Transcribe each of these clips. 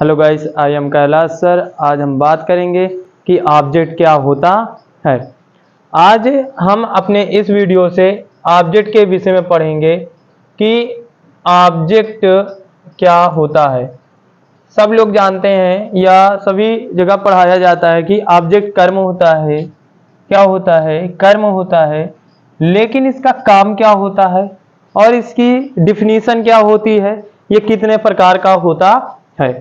Hello guys, I am Kailash sir. आज हम बात करेंगे कि ऑब्जेक्ट क्या होता है। आज हम अपने इस वीडियो से ऑब्जेक्ट के विषय में पढ़ेंगे कि ऑब्जेक्ट क्या होता है। सब लोग जानते हैं या सभी जगह पढ़ाया जाता है कि ऑब्जेक्ट कर्म होता है। क्या होता है? कर्म होता है। लेकिन इसका काम क्या होता है और इसकी डिफिनीशन क्या होती है, ये कितने प्रकार का होता है।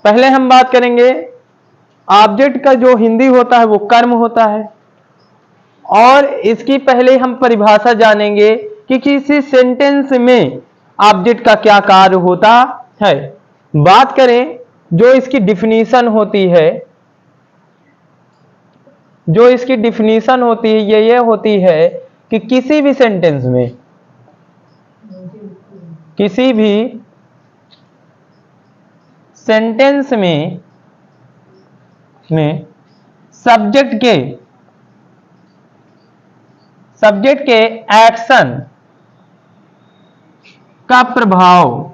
पहले हम बात करेंगे ऑब्जेक्ट का जो हिंदी होता है वो कर्म होता है, और इसकी पहले हम परिभाषा जानेंगे कि किसी सेंटेंस में ऑब्जेक्ट का क्या कार्य होता है। बात करें जो इसकी डिफिनीशन होती है, जो इसकी डिफिनीशन होती है ये होती है कि किसी भी सेंटेंस में, किसी भी सेंटेंस में सब्जेक्ट के एक्शन का प्रभाव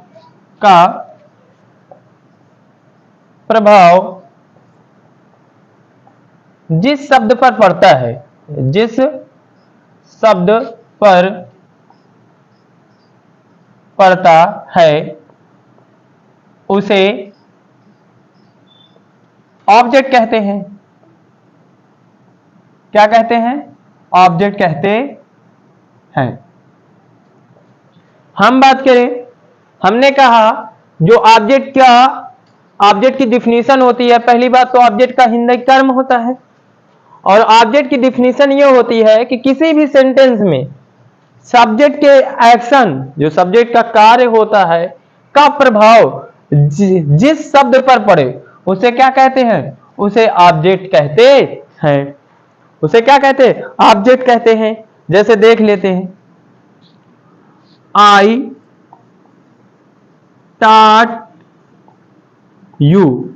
जिस शब्द पर पड़ता है, जिस शब्द पर पड़ता है उसे ऑब्जेक्ट कहते हैं। क्या कहते हैं? ऑब्जेक्ट कहते हैं। हम बात करें, हमने कहा जो ऑब्जेक्ट की डिफिनीशन होती है। पहली बात तो ऑब्जेक्ट का हिंदी कर्म होता है, और ऑब्जेक्ट की डिफिनीशन ये होती है कि किसी भी सेंटेंस में सब्जेक्ट के एक्शन, जो सब्जेक्ट का कार्य होता है, का प्रभाव जिस शब्द पर पड़े उसे क्या कहते हैं? उसे ऑब्जेक्ट कहते हैं। उसे क्या कहते हैं? ऑब्जेक्ट कहते हैं। जैसे देख लेते हैं, I taught you.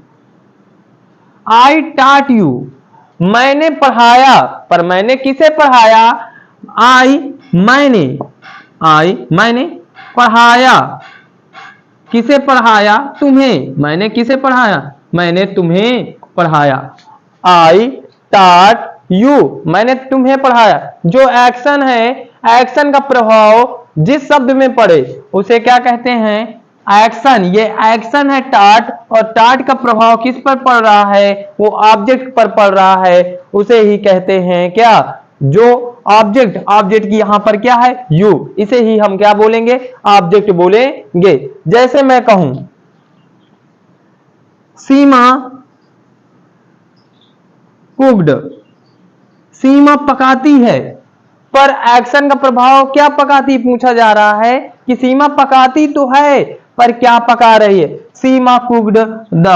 I taught you, मैंने पढ़ाया। पर मैंने किसे पढ़ाया? मैंने पढ़ाया। किसे पढ़ाया? तुम्हें। मैंने किसे पढ़ाया? मैंने तुम्हें पढ़ाया। आई टॉट यू, मैंने तुम्हें पढ़ाया। जो एक्शन है, एक्शन का प्रभाव जिस शब्द में पड़े उसे क्या कहते हैं? एक्शन। ये एक्शन है टॉट, और टॉट का प्रभाव किस पर पड़ रहा है? वो ऑब्जेक्ट पर पड़ रहा है। उसे ही कहते हैं क्या? जो ऑब्जेक्ट की यहां पर क्या है? यू। इसे ही हम क्या बोलेंगे? ऑब्जेक्ट बोलेंगे। जैसे मैं कहूं सीमा कुक्ड, सीमा पकाती है। पर एक्शन का प्रभाव क्या पकाती पूछा जा रहा है कि सीमा पकाती तो है, पर क्या पका रही है? सीमा कुक्ड द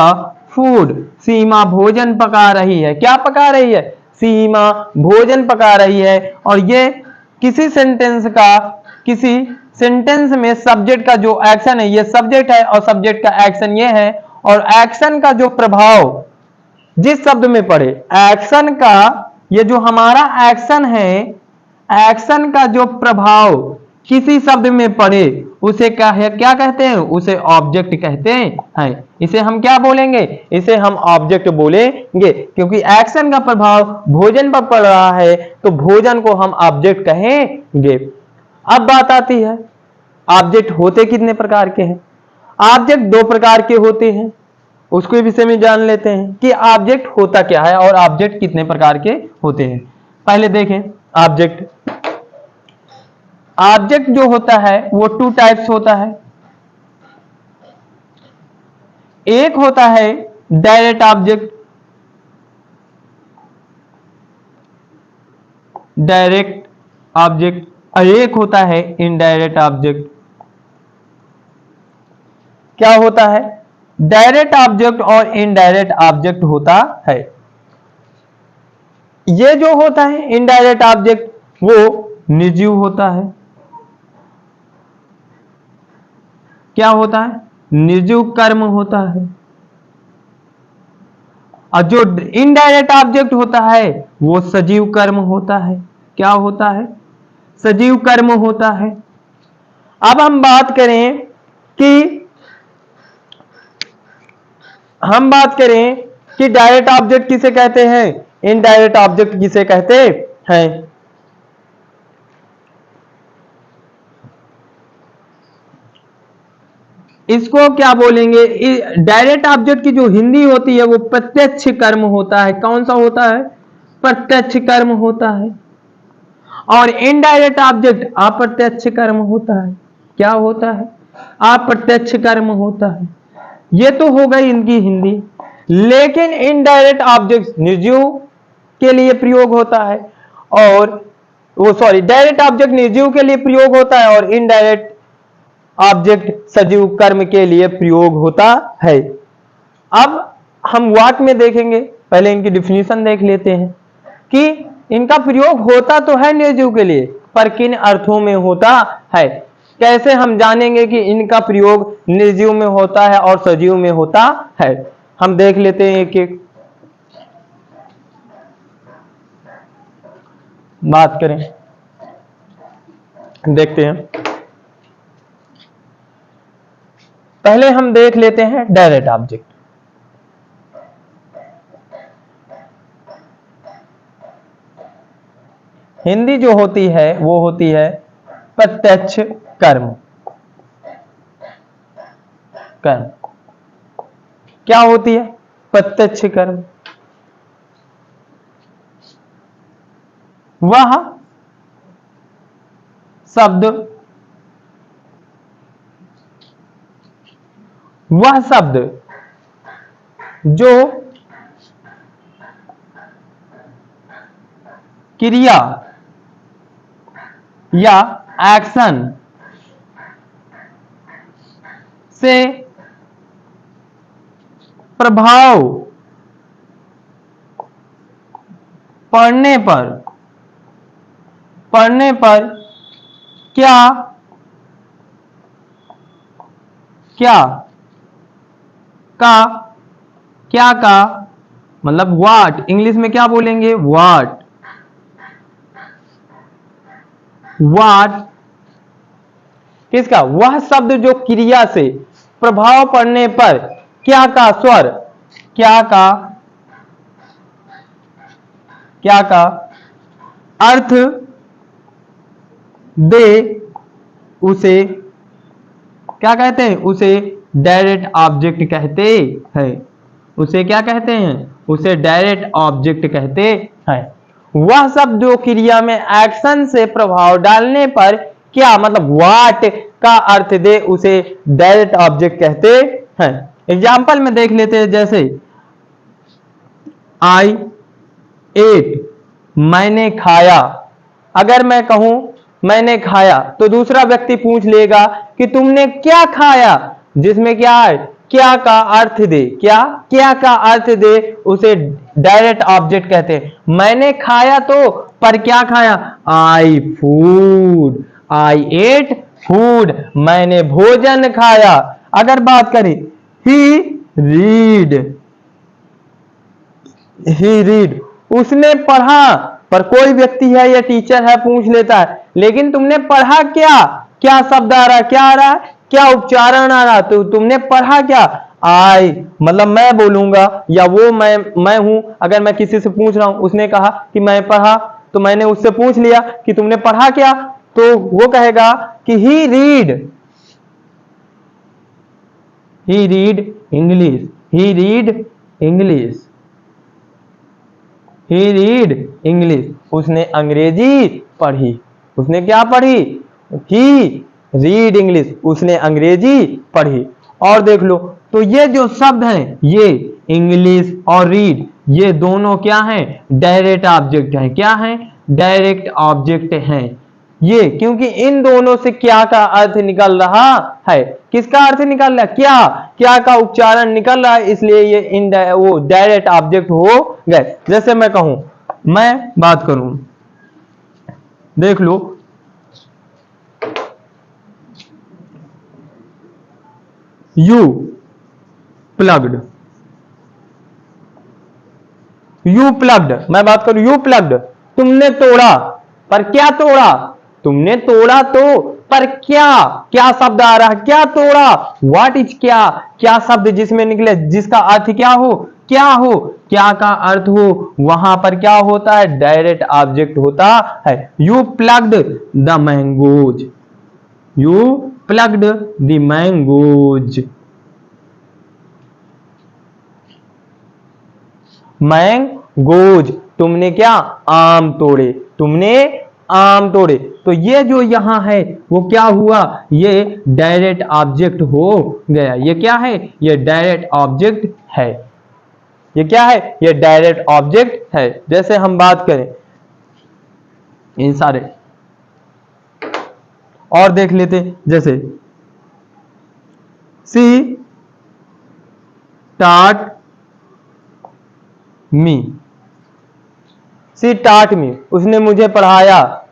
फूड, सीमा भोजन पका रही है। क्या पका रही है? सीमा भोजन पका रही है। और ये किसी सेंटेंस में सब्जेक्ट का जो एक्शन है, ये सब्जेक्ट है और सब्जेक्ट का एक्शन ये है। और एक्शन का जो प्रभाव जिस शब्द में पड़े, एक्शन का, ये जो हमारा एक्शन है, एक्शन का जो प्रभाव किसी शब्द में पड़े उसे क्या कहते हैं? उसे ऑब्जेक्ट कहते हैं। इसे हम क्या बोलेंगे? इसे हम ऑब्जेक्ट बोलेंगे, क्योंकि एक्शन का प्रभाव भोजन पर पड़ रहा है तो भोजन को हम ऑब्जेक्ट कहेंगे। अब बात आती है ऑब्जेक्ट होते कितने प्रकार के हैं। ऑब्जेक्ट दो प्रकार के होते हैं, उसके विषय में जान लेते हैं कि ऑब्जेक्ट होता क्या है और ऑब्जेक्ट कितने प्रकार के होते हैं। पहले देखें ऑब्जेक्ट जो होता है वो टू टाइप्स होता है। एक होता है डायरेक्ट ऑब्जेक्ट, और एक होता है इनडायरेक्ट ऑब्जेक्ट। क्या होता है? डायरेक्ट ऑब्जेक्ट और इनडायरेक्ट ऑब्जेक्ट होता है। ये जो होता है इनडायरेक्ट ऑब्जेक्ट वो निर्जीव होता है। क्या होता है? निर्जीव कर्म होता है। और जो इनडायरेक्ट ऑब्जेक्ट होता है वो सजीव कर्म होता है। क्या होता है? सजीव कर्म होता है। अब हम बात करें कि हम बात करें कि डायरेक्ट ऑब्जेक्ट किसे कहते हैं, इनडायरेक्ट ऑब्जेक्ट किसे कहते हैं। इसको क्या बोलेंगे, डायरेक्ट ऑब्जेक्ट की जो हिंदी होती है वो प्रत्यक्ष कर्म होता है। कौन सा होता है, प्रत्यक्ष कर्म होता है। और इनडायरेक्ट ऑब्जेक्ट अप्रत्यक्ष कर्म होता है। क्या होता है, अप्रत्यक्ष कर्म होता है। ये तो हो गई इनकी हिंदी। लेकिन इनडायरेक्ट ऑब्जेक्ट निर्जीव के लिए प्रयोग होता है, और वो सॉरी डायरेक्ट ऑब्जेक्ट निर्जीव के लिए प्रयोग होता है और इनडायरेक्ट ऑब्जेक्ट सजीव कर्म के लिए प्रयोग होता है। अब हम वाक्य में देखेंगे, पहले इनकी डिफिनीशन देख लेते हैं कि इनका प्रयोग होता तो है निर्जीव के लिए, पर किन अर्थों में होता है। कैसे हम जानेंगे कि इनका प्रयोग निर्जीव में होता है और सजीव में होता है, हम देख लेते हैं एक एक बात करें, देखते हैं। पहले हम देख लेते हैं डायरेक्ट ऑब्जेक्ट। हिंदी जो होती है वो होती है प्रत्यक्ष कर्म। कर्म क्या होती है, प्रत्यक्ष कर्म। वह शब्द, वह शब्द जो क्रिया या एक्शन से प्रभाव पड़ने पर क्या का मतलब व्हाट, इंग्लिश में क्या बोलेंगे, व्हाट किसका, वह शब्द जो क्रिया से प्रभाव पड़ने पर क्या का स्वर, क्या का अर्थ दे, उसे क्या कहते हैं, उसे डायरेक्ट ऑब्जेक्ट कहते हैं। उसे क्या कहते हैं, उसे डायरेक्ट ऑब्जेक्ट कहते हैं। वह शब्द जो क्रिया में एक्शन से प्रभाव डालने पर क्या मतलब व्हाट का अर्थ दे, उसे डायरेक्ट ऑब्जेक्ट कहते हैं। एग्जाम्पल में देख लेते हैं, जैसे आई एट, मैंने खाया। अगर मैं कहूं मैंने खाया तो दूसरा व्यक्ति पूछ लेगा कि तुमने क्या खाया, जिसमें क्या है, क्या का अर्थ दे, क्या का अर्थ दे, उसे डायरेक्ट ऑब्जेक्ट कहते हैं। मैंने खाया तो पर क्या खाया, I food, I ate food, मैंने भोजन खाया। अगर बात करें ही रीड, उसने पढ़ा, पर कोई व्यक्ति है या टीचर है पूछ लेता है, लेकिन तुमने पढ़ा क्या शब्द आ रहा है, क्या आ रहा है, क्या उच्चारण आ रहा है, तो तुमने पढ़ा क्या, आई, मतलब मैं बोलूंगा या वो मैं हूं। अगर मैं किसी से पूछ रहा हूं, उसने कहा कि मैं पढ़ा, तो मैंने उससे पूछ लिया कि तुमने पढ़ा क्या, तो वो कहेगा कि ही रीड इंग्लिश, ही रीड इंग्लिश, उसने अंग्रेजी पढ़ी। उसने क्या पढ़ी, ही रीड इंग्लिश, उसने अंग्रेजी पढ़ी। और देख लो, तो ये जो शब्द हैं, ये इंग्लिश और रीड, ये दोनों क्या हैं, डायरेक्ट ऑब्जेक्ट हैं। क्या हैं, डायरेक्ट ऑब्जेक्ट हैं ये, क्योंकि इन दोनों से क्या का अर्थ निकल रहा है, किसका अर्थ निकल रहा है, क्या का उच्चारण निकल रहा है, इसलिए ये वो डायरेक्ट ऑब्जेक्ट हो गए। जैसे मैं कहूं, मैं बात करूं, देख लो, यू प्लग्ड, मैं बात करूं, यू प्लग्ड, तुमने तोड़ा, पर क्या तोड़ा, तुमने तोड़ा तो पर क्या क्या शब्द आ रहा है, क्या तोड़ा, व्हाट इज क्या शब्द जिसमें निकले, जिसका अर्थ क्या हो, क्या का अर्थ हो, वहां पर क्या होता है, डायरेक्ट ऑब्जेक्ट होता है। You plugged the mangoes, you plugged the mangoes, mangoes, तुमने क्या, आम तोड़े, तुमने आम तोड़े। तो ये जो यहां है वो क्या हुआ, ये डायरेक्ट ऑब्जेक्ट हो गया। ये क्या है, ये डायरेक्ट ऑब्जेक्ट है। ये क्या है, ये डायरेक्ट ऑब्जेक्ट है। जैसे हम बात करें इन सारे और देख लेते, जैसे सी टाट मी, सी टाट मी, उसने मुझे पढ़ाया,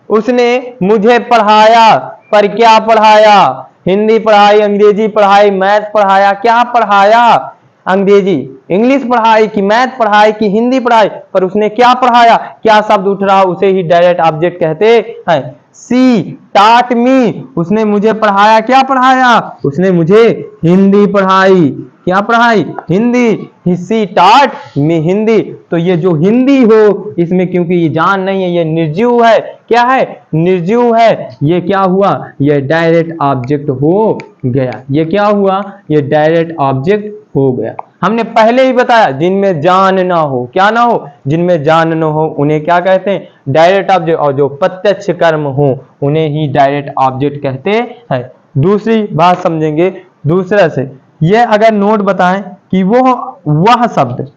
उसने मुझे पढ़ाया। पर क्या पढ़ाया, हिंदी पढ़ाई, अंग्रेजी पढ़ाई, मैथ पढ़ाया, क्या पढ़ाया, अंग्रेजी इंग्लिश पढ़ाई कि मैथ पढ़ाई कि हिंदी पढ़ाई, पर उसने क्या पढ़ाया, क्या शब्द उठ रहा, उसे ही डायरेक्ट ऑब्जेक्ट कहते हैं। सी टाट मी, उसने मुझे पढ़ाया, क्या पढ़ाया, उसने मुझे हिंदी पढ़ाई, क्या पढ़ाई, हिंदी। सी टाट मी हिंदी। तो ये जो हिंदी हो, इसमें क्योंकि ये जान नहीं है, ये निर्जीव है, क्या है, निर्जीव है, ये क्या हुआ, ये डायरेक्ट ऑब्जेक्ट हो गया। ये क्या हुआ, ये डायरेक्ट ऑब्जेक्ट हो गया। हमने पहले ही बताया, जिनमें जान ना हो, क्या ना हो, जिनमें जान ना हो उन्हें क्या कहते हैं, डायरेक्ट ऑब्जेक्ट, और जो प्रत्यक्ष कर्म हो उन्हें ही डायरेक्ट ऑब्जेक्ट कहते हैं। दूसरी बात समझेंगे दूसरा से, ये अगर नोट बताएं कि वह शब्द,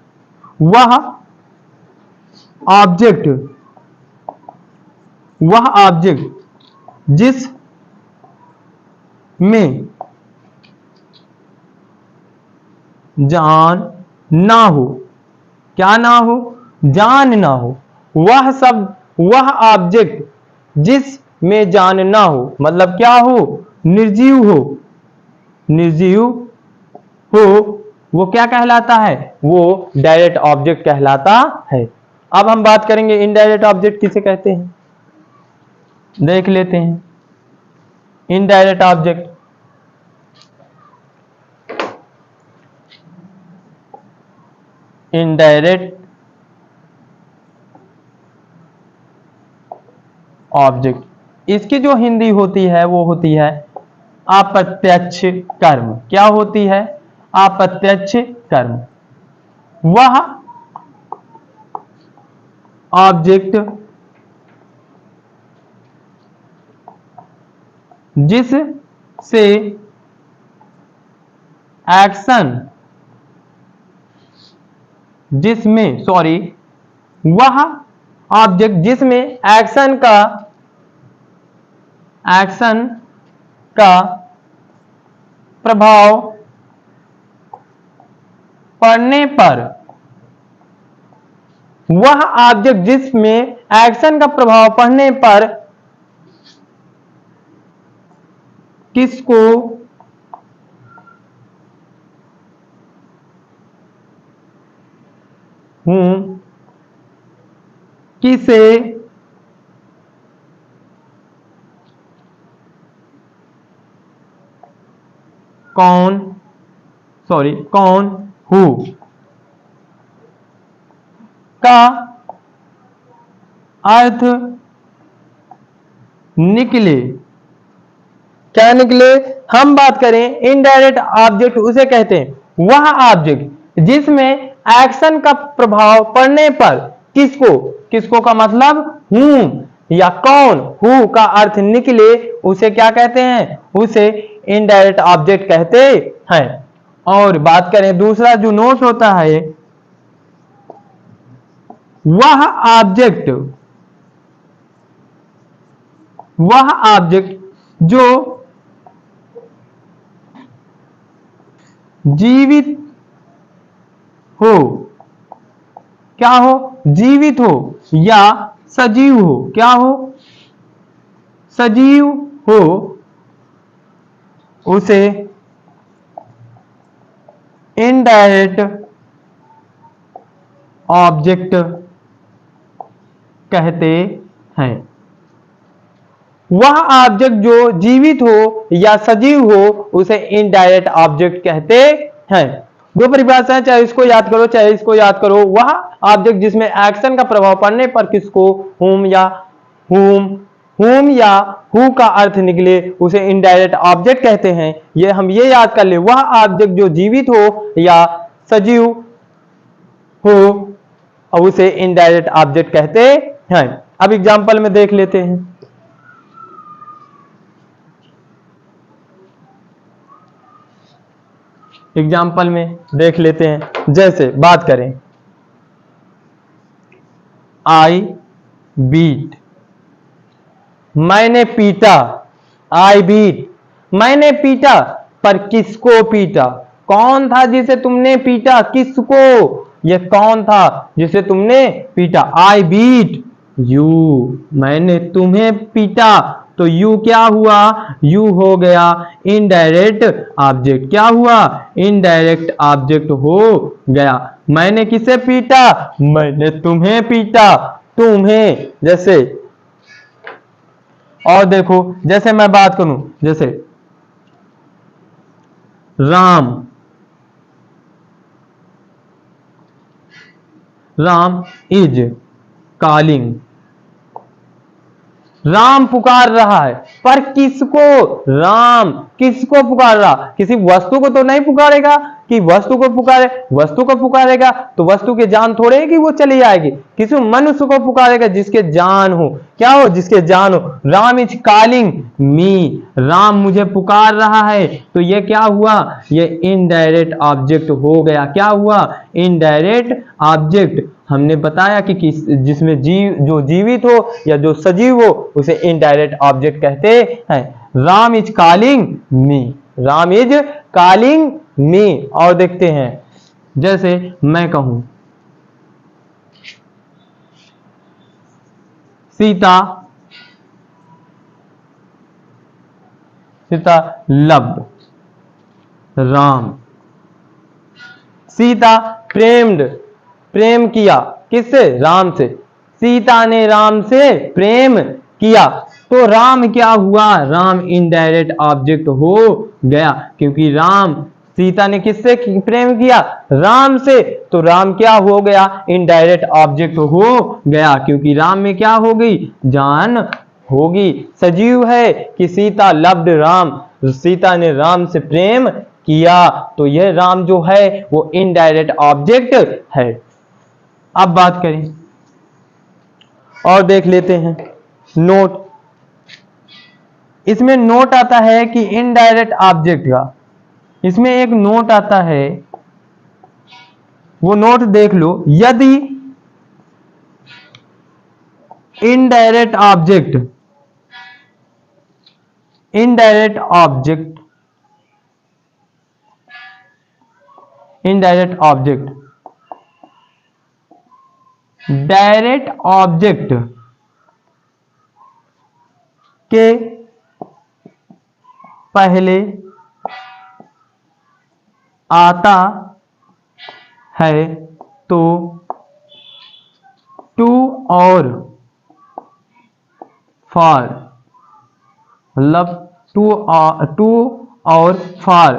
वह ऑब्जेक्ट, वह ऑब्जेक्ट जिस में जान ना हो, क्या ना हो, जान ना हो, वह शब्द, वह ऑब्जेक्ट जिस में जान ना हो, मतलब क्या हो, निर्जीव हो, निर्जीव हो, वो क्या कहलाता है, वो डायरेक्ट ऑब्जेक्ट कहलाता है। अब हम बात करेंगे इनडायरेक्ट ऑब्जेक्ट किसे कहते हैं, देख लेते हैं। इनडायरेक्ट ऑब्जेक्ट, इनडायरेक्ट ऑब्जेक्ट, इसकी जो हिंदी होती है वो होती है अप्रत्यक्ष कर्म। क्या होती है, अप्रत्यक्ष कर्म। वह ऑब्जेक्ट जिस से एक्शन, जिसमें, सॉरी, वह ऑब्जेक्ट जिसमें एक्शन का प्रभाव पड़ने पर, वह ऑब्जेक्ट जिसमें एक्शन का प्रभाव पड़ने पर किसको हूं, किसे, कौन, सॉरी, कौन, हु का अर्थ निकले, क्या निकले, हम बात करें इनडायरेक्ट ऑब्जेक्ट उसे कहते हैं वह ऑब्जेक्ट जिसमें एक्शन का प्रभाव पड़ने पर किसको, किसको का मतलब हूं या कौन, हु का अर्थ निकले, उसे क्या कहते हैं, उसे इनडायरेक्ट ऑब्जेक्ट कहते हैं। और बात करें दूसरा जो नोट होता है, वह ऑब्जेक्ट, वह ऑब्जेक्ट जो जीवित हो, क्या हो, जीवित हो या सजीव हो, क्या हो, सजीव हो, उसे इनडायरेक्ट ऑब्जेक्ट कहते हैं। वह ऑब्जेक्ट जो जीवित हो या सजीव हो उसे इनडायरेक्ट ऑब्जेक्ट कहते हैं। दो परिभाषाएं, चाहे इसको याद करो चाहे इसको याद करो। वह ऑब्जेक्ट जिसमें एक्शन का प्रभाव पड़ने पर किसको हुम या हु का अर्थ निकले उसे इनडायरेक्ट ऑब्जेक्ट कहते हैं। ये याद कर ले, वह ऑब्जेक्ट जो जीवित हो या सजीव हो और उसे इनडायरेक्ट ऑब्जेक्ट कहते हैं। अब एग्जांपल में देख लेते हैं। एग्जाम्पल में देख लेते हैं। जैसे बात करें, आई बीट, मैंने पीटा। आई बीट, मैंने पीटा, पर किसको पीटा? कौन था जिसे तुमने पीटा? किसको? ये कौन था जिसे तुमने पीटा? आई बीट यू, मैंने तुम्हें पीटा। तो यू क्या हुआ? यू हो गया इनडायरेक्ट ऑब्जेक्ट। क्या हुआ? इनडायरेक्ट ऑब्जेक्ट हो गया। मैंने किसे पीटा? मैंने तुम्हें पीटा। तुम्हें, जैसे और देखो, जैसे मैं बात करूं, जैसे राम इज कॉलिंग। राम पुकार रहा है, पर किसको? राम किसको पुकार रहा? किसी वस्तु को तो नहीं पुकारेगा कि वस्तु को पुकारे। वस्तु को पुकारेगा तो वस्तु की जान थोड़े है कि वो चली जाएगी। किसी मनुष्य को पुकारेगा जिसके जान हो। क्या हो? जिसके जान हो। Ram is calling me, Ram मुझे पुकार रहा है। तो ये क्या हुआ? ये इनडायरेक्ट ऑब्जेक्ट हो गया। क्या हुआ? Indirect object. हमने बताया कि जिसमें जो जीवित हो या जो सजीव हो उसे इनडायरेक्ट ऑब्जेक्ट कहते हैं। Ram is calling me, Ram is calling me. और देखते हैं, जैसे मैं कहूं सीता लव्ड राम। सीता प्रेम्ड, प्रेम किया। किससे? राम से। सीता ने राम से प्रेम किया। तो राम क्या हुआ? राम इनडायरेक्ट ऑब्जेक्ट हो गया, क्योंकि राम, सीता ने किससे प्रेम किया? राम से। तो राम क्या हो गया? इनडायरेक्ट ऑब्जेक्ट हो गया, क्योंकि राम में क्या होगी? जान होगी। सजीव है कि सीता लव्ड राम, सीता ने राम से प्रेम किया। तो यह राम जो है वो इनडायरेक्ट ऑब्जेक्ट है। अब बात करें और देख लेते हैं नोट। इसमें नोट आता है कि इनडायरेक्ट ऑब्जेक्ट का, इसमें एक नोट आता है, वो नोट देख लो। यदि इनडायरेक्ट ऑब्जेक्ट डायरेक्ट ऑब्जेक्ट के पहले आता है तो टू और फॉर, मतलब टू और फॉर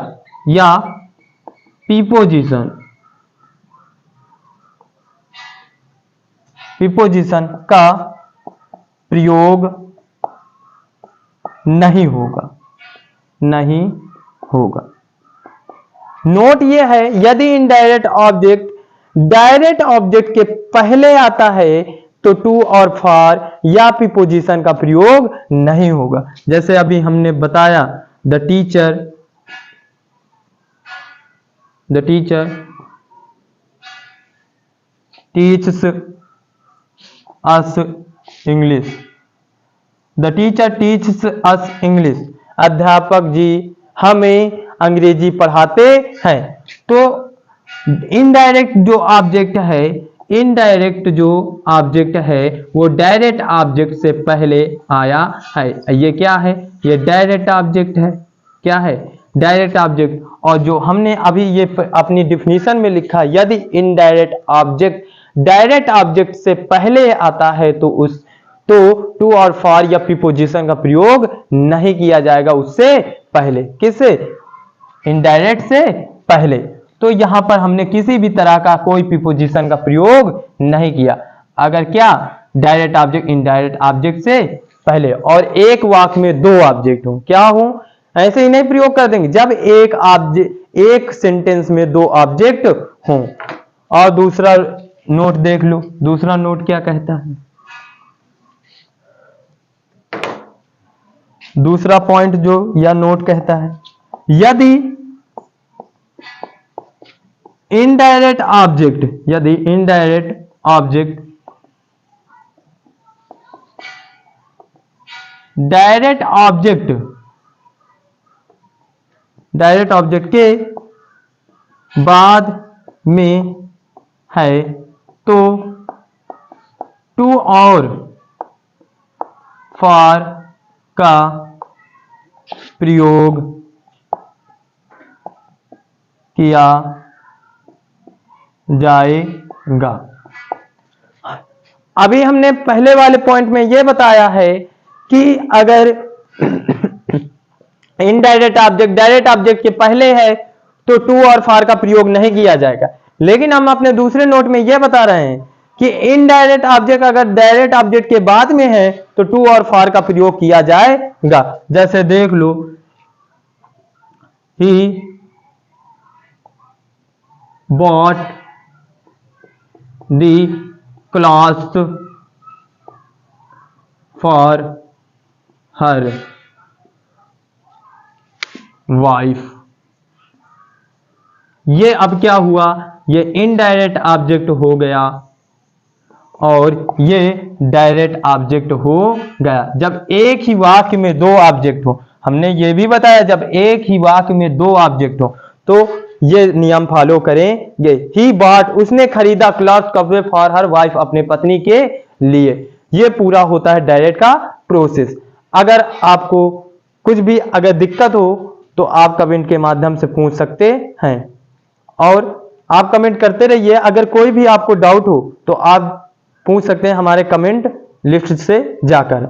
या प्रीपोजिशन का प्रयोग नहीं होगा। नोट ये है, यदि इनडायरेक्ट ऑब्जेक्ट डायरेक्ट ऑब्जेक्ट के पहले आता है तो टू और फॉर या प्रीपोजिशन का प्रयोग नहीं होगा। जैसे अभी हमने बताया, the teacher teaches us English. The teacher teaches us English. अध्यापक जी हमें अंग्रेजी पढ़ाते हैं। तो इनडायरेक्ट जो ऑब्जेक्ट है वो डायरेक्ट ऑब्जेक्ट से पहले आया है। ये क्या है? ये डायरेक्ट ऑब्जेक्ट है। क्या है? Direct object. और जो हमने अभी ये अपनी डिफिनीशन में लिखा, यदि इनडायरेक्ट ऑब्जेक्ट डायरेक्ट ऑब्जेक्ट से पहले आता है तो तो टू और फॉर या प्रीपोजिशन का प्रयोग नहीं किया जाएगा उससे पहले। किससे? इनडायरेक्ट से पहले। तो यहां पर हमने किसी भी तरह का कोई प्रीपोजिशन का प्रयोग नहीं किया। अगर क्या? डायरेक्ट ऑब्जेक्ट इनडायरेक्ट ऑब्जेक्ट से पहले और एक वाक्य में दो ऑब्जेक्ट हो। क्या हो? ऐसे ही नहीं प्रयोग कर देंगे जब एक सेंटेंस में दो ऑब्जेक्ट हो। और दूसरा नोट देख लो, दूसरा नोट क्या कहता है? दूसरा पॉइंट जो या नोट कहता है, यदि इनडायरेक्ट ऑब्जेक्ट डायरेक्ट ऑब्जेक्ट के बाद में है तो टू और फॉर का प्रयोग किया जाएगा। अभी हमने पहले वाले पॉइंट में यह बताया है कि अगर इनडायरेक्ट ऑब्जेक्ट डायरेक्ट ऑब्जेक्ट के पहले है तो टू और फॉर का प्रयोग नहीं किया जाएगा। लेकिन हम अपने दूसरे नोट में यह बता रहे हैं कि इनडायरेक्ट ऑब्जेक्ट अगर डायरेक्ट ऑब्जेक्ट के बाद में है तो टू और फॉर का प्रयोग किया जाएगा। जैसे देख लो, ही bought the clothes for her wife। ये अब क्या हुआ? ये इनडायरेक्ट ऑब्जेक्ट हो गया और ये डायरेक्ट ऑब्जेक्ट हो गया जब एक ही वाक्य में दो ऑब्जेक्ट हो। हमने ये भी बताया जब एक ही वाक्य में दो ऑब्जेक्ट हो तो ये नियम फॉलो करेंगे। ही बॉट, उसने खरीदा, क्लॉथ कपड़े फॉर हर वाइफ, अपने पत्नी के लिए। ये पूरा होता है डायरेक्ट का प्रोसेस। अगर आपको कुछ भी अगर दिक्कत हो तो आप कमेंट के माध्यम से पूछ सकते हैं और आप कमेंट करते रहिए। अगर कोई भी आपको डाउट हो तो आप पूछ सकते हैं हमारे कमेंट लिस्ट से जाकर।